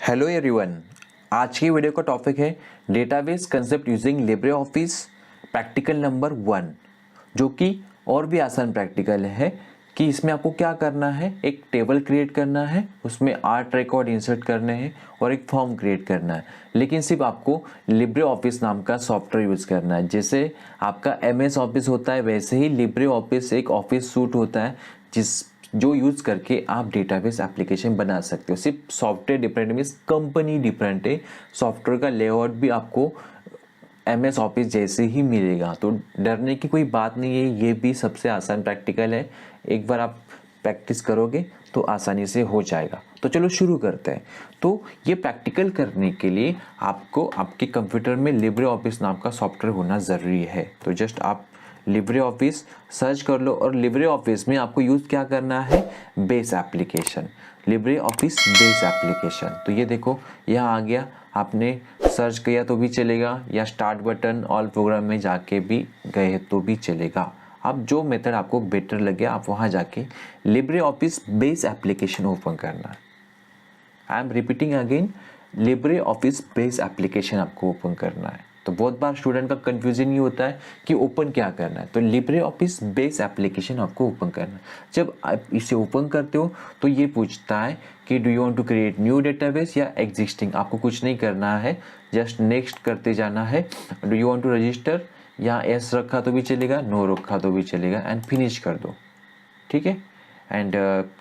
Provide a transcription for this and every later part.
Hello everyone. आज की video का टॉपिक है database concept using Libre office practical number 1, जो कि और भी आसान प्रैक्टिकल है कि इसमें आपको क्या करना है। एक टेबल क्रिएट करना है, उसमें 8 रिकॉर्ड इंसर्ट करने हैं और एक फॉर्म क्रिएट करना है, लेकिन सिर्फ आपको लिब्रे ऑफिस नाम का सॉफ्टवेयर यूज़ करना है। जैसे आपका MS ऑफिस होता है, वैसे ही लिब्रे ऑफिस एक ऑफिस सूट होता है जो यूज़ करके आप डेटाबेस एप्लीकेशन बना सकते हो। सिर्फ software different means company different है, सॉफ्टवेयर का लेआउट भी आपको MS ऑफिस जैसे ही मिलेगा, तो डरने की कोई बात नहीं है। ये भी सबसे आसान प्रैक्टिकल है, एक बार आप प्रैक्टिस करोगे तो आसानी से हो जाएगा। तो चलो शुरू करते हैं। तो ये प्रैक्टिकल करने के लिए आपको आपके कंप्यूटर में लिब्रे ऑफिस नाम का सॉफ्टवेयर होना ज़रूरी है। तो जस्ट आप लिब्रे ऑफिस सर्च कर लो और लिब्रे ऑफिस में आपको यूज़ क्या करना है, base application, Libre office Base application. तो ये देखो यहाँ आ गया, आपने सर्च किया तो भी चलेगा या स्टार्ट बटन ऑल प्रोग्राम में जाके भी गए तो भी चलेगा। अब जो मेथड आपको बेटर लगे आप वहाँ जाके LibreOffice Base application open करना। I am repeating again, LibreOffice Base application आपको ओपन करना है। तो बहुत बार स्टूडेंट का कंफ्यूजन ये होता है कि ओपन क्या करना है। तो लिब्रे ऑफिस बेस एप्लीकेशन आपको ओपन करना है। जब आप इसे ओपन करते हो तो ये पूछता है कि do you want to create new database या एग्जिस्टिंग। आपको कुछ नहीं करना है, जस्ट नेक्स्ट करते जाना है। Do you want to register, यहाँ एस रखा तो भी चलेगा, नो रखा तो भी चलेगा, एंड फिनिश कर दो। ठीक है। एंड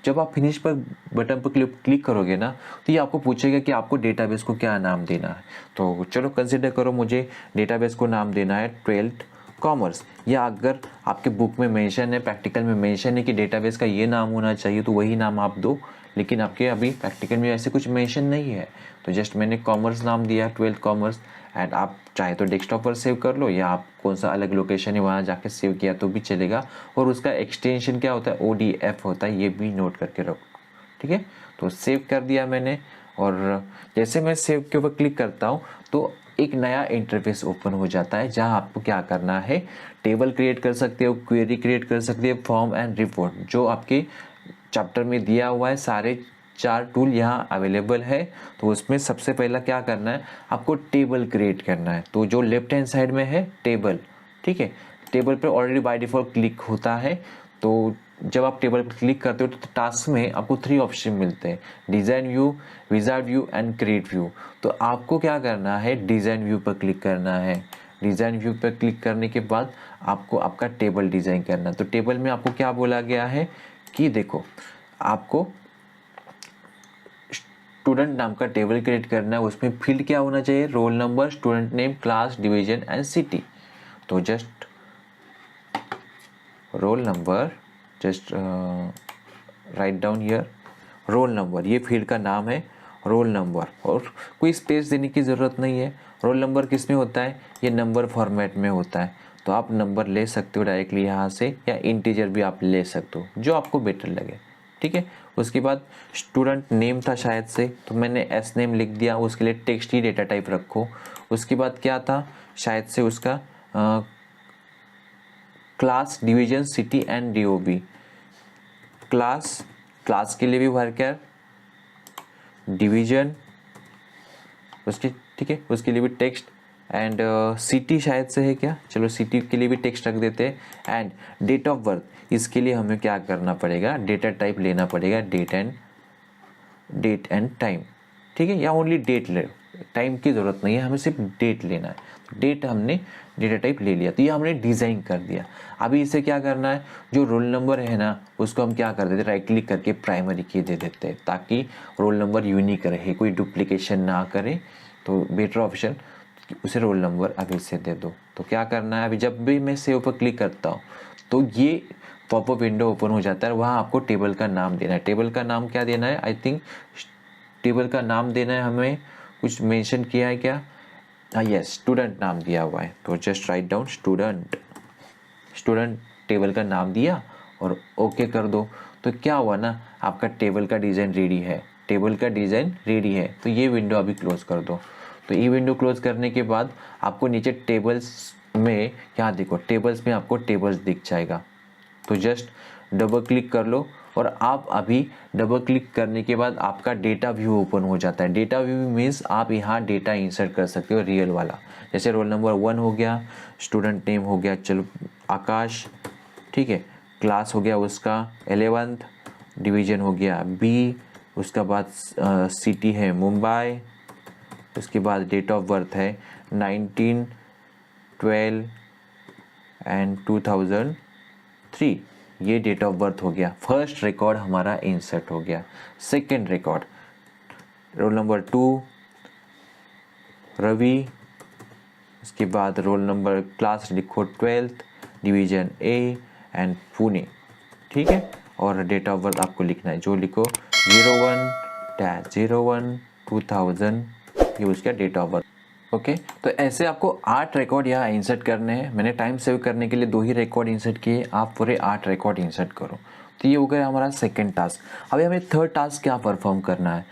जब आप फिनिश पर बटन पर क्लिक करोगे ना, तो ये आपको पूछेगा कि आपको डेटाबेस को क्या नाम देना है। तो चलो कंसिडर करो, मुझे डेटाबेस को नाम देना है 12th कॉमर्स, या अगर आपके बुक में मेंशन है, प्रैक्टिकल में मेंशन है कि डेटाबेस का ये नाम होना चाहिए तो वही नाम आप दो, लेकिन आपके अभी प्रैक्टिकल में ऐसे कुछ मेंशन नहीं है। तो जस्ट मैंने कॉमर्स नाम दिया, 12th कॉमर्स। एंड आप चाहे तो डेस्कटॉप पर सेव कर लो या आप कौन सा अलग लोकेशन है वहाँ जाके सेव किया तो भी चलेगा। और उसका एक्सटेंशन क्या होता है, ODF होता है, ये भी नोट करके रखो। ठीक है, तो सेव कर दिया मैंने। और जैसे मैं सेव के ऊपर क्लिक करता हूँ तो एक नया इंटरफेस ओपन हो जाता है, जहाँ आपको क्या करना है, टेबल क्रिएट कर सकते हो, क्वेरी क्रिएट कर सकते हो, फॉर्म एंड रिपोर्ट, जो आपके चैप्टर में दिया हुआ है। सारे 4 टूल यहाँ अवेलेबल है। तो उसमें सबसे पहला क्या करना है, आपको टेबल क्रिएट करना है। तो जो लेफ्ट हैंड साइड में है टेबल, ठीक है, टेबल पर ऑलरेडी बाय डिफॉल्ट क्लिक होता है। तो जब आप टेबल पर क्लिक करते हो तो टास्क में आपको 3 ऑप्शन मिलते हैं, design view, wizard view and create view. तो आपको क्या करना है, डिज़ाइन व्यू पर क्लिक करना है। डिज़ाइन व्यू पर क्लिक करने के बाद आपको आपका टेबल डिज़ाइन करना है। तो टेबल में आपको क्या बोला गया है कि देखो, आपको स्टूडेंट नाम का टेबल क्रिएट करना है। उसमें फील्ड क्या होना चाहिए, roll number, student name, class, division and city. तो just roll number, just write down here roll number, ये फील्ड का नाम है रोल नंबर, और कोई स्पेस देने की ज़रूरत नहीं है। रोल नंबर किस में होता है, ये नंबर फॉर्मेट में होता है। तो आप नंबर ले सकते हो डायरेक्टली यहाँ से, या इंटीजर भी आप ले सकते हो, जो आपको बेटर लगे। ठीक है, उसके बाद स्टूडेंट नेम था शायद से, तो मैंने एस नेम लिख दिया, उसके लिए टेक्स्ट ही डेटा टाइप रखो। उसके बाद क्या था, शायद से उसका class, division, city and DOB। Class के लिए भी वर्कर, डिवीजन उसके, ठीक है, उसके लिए भी टेक्स्ट, एंड सिटी शायद से है क्या, चलो सिटी के लिए भी टेक्स्ट रख देते हैं। एंड डेट ऑफ बर्थ, इसके लिए हमें क्या करना पड़ेगा, डेटा टाइप लेना पड़ेगा, डेट एंड टाइम। ठीक है, या ओनली डेट ले, टाइम की ज़रूरत नहीं है, हमें सिर्फ डेट लेना है। डेट हमने डेटा टाइप ले लिया, तो ये हमने डिज़ाइन कर दिया। अभी इसे क्या करना है, जो रोल नंबर है ना, उसको हम क्या कर देते हैं, राइट क्लिक करके प्राइमरी की दे देते हैं, ताकि रोल नंबर यूनिक रहे, कोई डुप्लीकेशन ना करे। तो बेटर ऑप्शन, उसे रोल नंबर अभी से दे दो। तो क्या करना है, अभी जब भी मैं सेव पर क्लिक करता हूँ तो ये पॉपअप विंडो ओपन हो जाता है। वहाँ आपको टेबल का नाम देना है। टेबल का नाम क्या देना है, आई थिंक टेबल का नाम देना है हमें, कुछ मेंशन किया है क्या, हाँ यस, स्टूडेंट नाम दिया हुआ है। तो just write down student table का नाम दिया और ओके कर दो। तो क्या हुआ ना, आपका टेबल का डिज़ाइन रेडी है, टेबल का डिज़ाइन रेडी है। तो ये विंडो अभी क्लोज कर दो। तो ये विंडो क्लोज करने के बाद आपको नीचे टेबल्स में, यहाँ देखो टेबल्स में आपको टेबल्स दिख जाएगा। तो जस्ट डबल क्लिक कर लो और आप अभी डबल क्लिक करने के बाद आपका डेटा व्यू ओपन हो जाता है। डेटा व्यू मीन्स आप यहाँ डेटा इंसर्ट कर सकते हो रियल वाला, जैसे रोल नंबर 1 हो गया, स्टूडेंट नेम हो गया चलो आकाश, ठीक है, क्लास हो गया उसका 11th, डिवीज़न हो गया बी, उसका बाद सिटी है मुंबई, उसके बाद डेट ऑफ बर्थ है 19 12 एंड 2003, ये डेट ऑफ बर्थ हो गया। फर्स्ट रिकॉर्ड हमारा इंसर्ट हो गया। Second record roll number 2 Ravi, उसके बाद रोल नंबर क्लास लिखो 12th, division A and Pune, ठीक है, और डेट ऑफ बर्थ आपको लिखना है जो लिखो 01-01-2000, ये उसका डेट ऑफ बर्थ। ओके, तो ऐसे आपको 8 रिकॉर्ड यहाँ इंसर्ट करने हैं। मैंने टाइम सेव करने के लिए 2 ही रिकॉर्ड इंसर्ट किए, आप पूरे 8 रिकॉर्ड इंसर्ट करो। तो ये हो गया हमारा सेकंड टास्क। अभी हमें थर्ड टास्क क्या परफॉर्म करना है।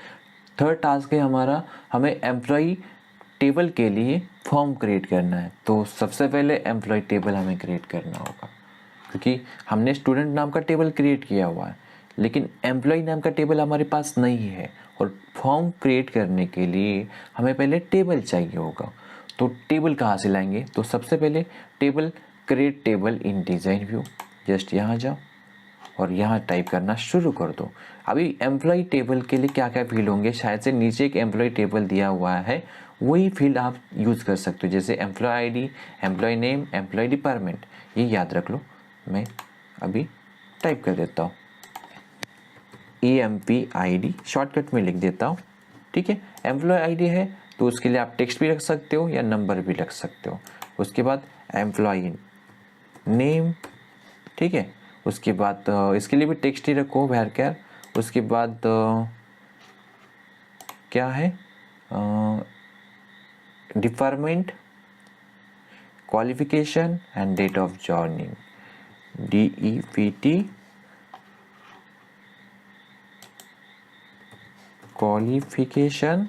थर्ड टास्क है हमारा, हमें एम्प्लॉई टेबल के लिए फॉर्म क्रिएट करना है। तो सबसे पहले एम्प्लॉय टेबल हमें क्रिएट करना होगा, क्योंकि हमने स्टूडेंट नाम का टेबल क्रिएट किया हुआ है, लेकिन एम्प्लॉय नाम का टेबल हमारे पास नहीं है। और फॉर्म क्रिएट करने के लिए हमें पहले टेबल चाहिए होगा। तो टेबल कहाँ से लाएंगे, तो सबसे पहले टेबल, क्रिएट टेबल इन डिज़ाइन व्यू, जस्ट यहाँ जाओ और यहाँ टाइप करना शुरू कर दो। अभी एम्प्लॉय टेबल के लिए क्या क्या फील्ड होंगे, शायद से नीचे एक एम्प्लॉय टेबल दिया हुआ है, वही फील्ड आप यूज़ कर सकते हो, जैसे employee ID, employee name, employee department, ये याद रख लो। मैं अभी टाइप कर देता हूँ EMPID, शॉर्टकट में लिख देता हूँ, ठीक है। एम्प्लॉय आईडी है तो उसके लिए आप टेक्स्ट भी रख सकते हो या नंबर भी रख सकते हो। उसके बाद एम्प्लॉय नेम, ठीक है, उसके बाद इसके लिए भी टेक्स्ट ही रखो भैरकर। उसके बाद क्या है, department, qualification and date of joining, DEPT, qualification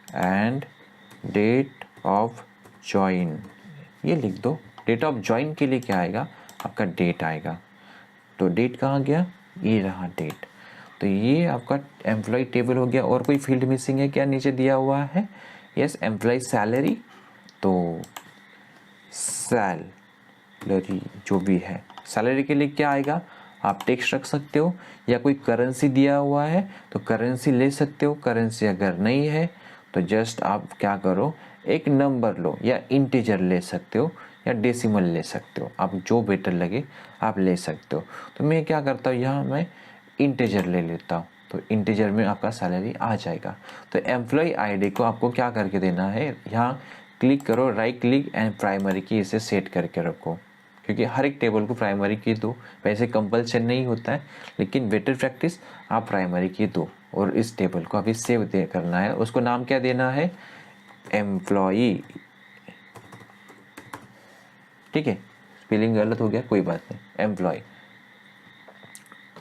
and date of join, ये लिख दो। डेट ऑफ ज्वाइन के लिए क्या आएगा, आपका डेट आएगा। तो डेट कहाँ गया, ये रहा डेट। तो ये आपका एम्प्लॉय टेबल हो गया। और कोई फील्ड मिसिंग है क्या, नीचे दिया हुआ है, यस, एम्प्लॉय सैलरी, तो सैलरी जो भी है, सैलरी के लिए क्या आएगा, आप टेक्स्ट रख सकते हो, या कोई करेंसी दिया हुआ है तो करेंसी ले सकते हो। करेंसी अगर नहीं है तो जस्ट आप क्या करो, एक नंबर लो, या इंटीजर ले सकते हो या डेसिमल ले सकते हो, आप जो बेटर लगे आप ले सकते हो। तो मैं क्या करता हूँ, यहाँ मैं इंटीजर ले लेता हूँ, तो इंटीजर में आपका सैलरी आ जाएगा। तो एम्प्लॉय आईडी को आपको क्या करके देना है, यहाँ क्लिक करो, राइट क्लिक एंड प्राइमरी की इसे सेट करके रखो, क्योंकि हर एक टेबल को प्राइमरी की दो। वैसे कंपल्सन नहीं होता है, लेकिन बेटर प्रैक्टिस आप प्राइमरी की दो। और इस टेबल को अभी सेव करना है, उसको नाम क्या देना है, एम्प्लॉई, ठीक है, स्पेलिंग गलत हो गया कोई बात नहीं, एम्प्लॉय,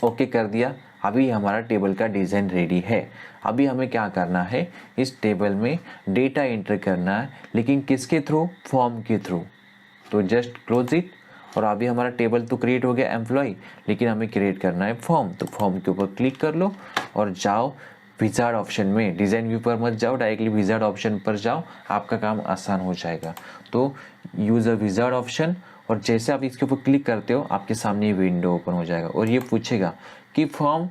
ओके कर दिया। अभी हमारा टेबल का डिज़ाइन रेडी है। अभी हमें क्या करना है, इस टेबल में डेटा एंटर करना है, लेकिन किसके थ्रू, फॉर्म के थ्रू। तो जस्ट क्लोज इट। और अभी हमारा टेबल तो क्रिएट हो गया एम्प्लॉय, लेकिन हमें क्रिएट करना है फॉर्म। तो फॉर्म के ऊपर क्लिक कर लो और जाओ विजार्ड ऑप्शन में, डिज़ाइन व्यू पर मत जाओ, डायरेक्टली विजार्ड ऑप्शन पर जाओ, आपका काम आसान हो जाएगा। तो यूज़ अ विजार्ड ऑप्शन, और जैसे आप इसके ऊपर क्लिक करते हो आपके सामने ये विंडो ओपन हो जाएगा और ये पूछेगा कि फॉर्म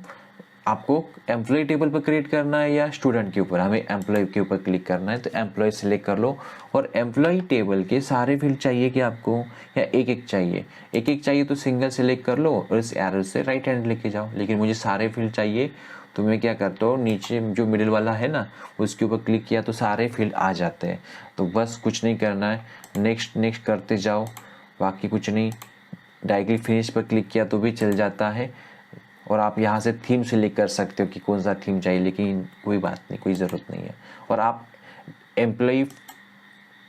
आपको एम्प्लॉय टेबल पर क्रिएट करना है या स्टूडेंट के ऊपर। हमें एम्प्लॉय के ऊपर क्लिक करना है, तो एम्प्लॉय सेलेक्ट कर लो। और एम्प्लॉय टेबल के सारे फील्ड चाहिए कि आपको, या एक एक चाहिए, एक एक चाहिए तो सिंगल सेलेक्ट कर लो और इस एरो से राइट हैंड लेके जाओ। लेकिन मुझे सारे फील्ड चाहिए, तो मैं क्या करता हूँ, नीचे जो मिडिल वाला है ना उसके ऊपर क्लिक किया तो सारे फील्ड आ जाते हैं। तो बस कुछ नहीं करना है, नेक्स्ट नेक्स्ट करते जाओ, बाकी कुछ नहीं। डायरेक्टली फिनिश पर क्लिक किया तो भी चल जाता है। और आप यहाँ से थीम सेलेक्ट कर सकते हो कि कौन सा थीम चाहिए, लेकिन कोई बात नहीं, कोई ज़रूरत नहीं है। और आप एम्प्लॉई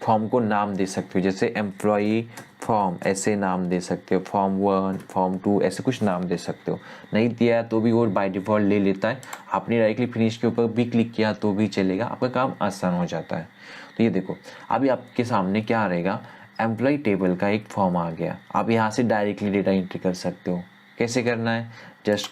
फॉर्म को नाम दे सकते हो, जैसे एम्प्लॉई फॉर्म ऐसे नाम दे सकते हो, फॉर्म 1, फॉर्म 2, ऐसे कुछ नाम दे सकते हो। नहीं दिया तो भी वो बाय डिफ़ॉल्ट ले लेता है। आपने डायरेक्टली फिनिश के ऊपर भी क्लिक किया तो भी चलेगा, आपका काम आसान हो जाता है। तो ये देखो, अभी आपके सामने क्या रहेगा, एम्प्लॉय टेबल का एक फॉर्म आ गया। आप यहाँ से डायरेक्टली डेटा एंट्री कर सकते हो। कैसे करना है, जस्ट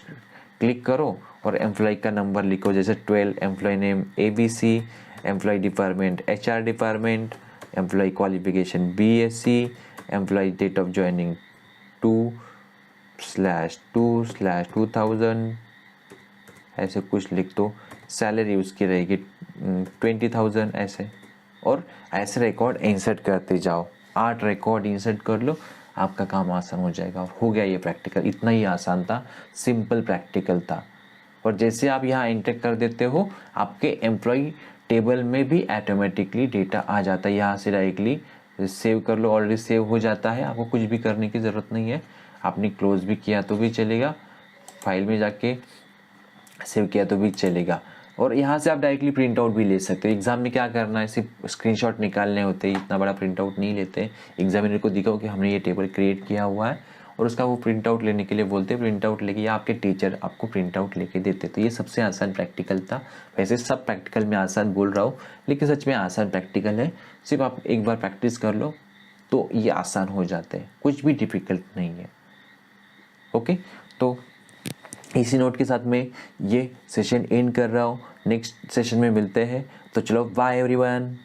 क्लिक करो और एम्प्लॉय का नंबर लिखो, जैसे 12, employee name ABC, employee department HR department, employee qualification BSc, employee date of joining 2/2/2000, ऐसे कुछ लिख दो। सैलरी उसकी रहेगी 20,000 ऐसे, और ऐसे रिकॉर्ड इंसर्ट करते जाओ। 8 रिकॉर्ड इंसर्ट कर लो, आपका काम आसान हो जाएगा। हो गया ये प्रैक्टिकल, इतना ही आसान था, सिंपल प्रैक्टिकल था। और जैसे आप यहाँ एंटर कर देते हो, आपके एम्प्लॉय टेबल में भी ऑटोमेटिकली डेटा आ जाता है। यहाँ से डायरेक्टली सेव कर लो, ऑलरेडी सेव हो जाता है, आपको कुछ भी करने की ज़रूरत नहीं है। आपने क्लोज भी किया तो भी चलेगा, फाइल में जाके सेव किया तो भी चलेगा। और यहाँ से आप डायरेक्टली प्रिंट आउट भी ले सकते हो। एग्जाम में क्या करना है, सिर्फ स्क्रीनशॉट निकालने होते हैं, इतना बड़ा प्रिंट आउट नहीं लेते। एग्जामिनर को दिखाओ कि हमने ये टेबल क्रिएट किया हुआ है, और उसका वो प्रिंट आउट लेने के लिए बोलते हैं। प्रिंट आउट लेके, या आपके टीचर आपको प्रिंट आउट लेके देते। तो ये सबसे आसान प्रैक्टिकल था। वैसे सब प्रैक्टिकल में आसान बोल रहा हूँ, लेकिन सच में आसान प्रैक्टिकल है। सिर्फ आप एक बार प्रैक्टिस कर लो तो ये आसान हो जाते हैं, कुछ भी डिफ़िकल्ट नहीं है। ओके, तो इसी नोट के साथ में ये सेशन एंड कर रहा हूँ। नेक्स्ट सेशन में मिलते हैं, तो चलो बाय एवरीवन।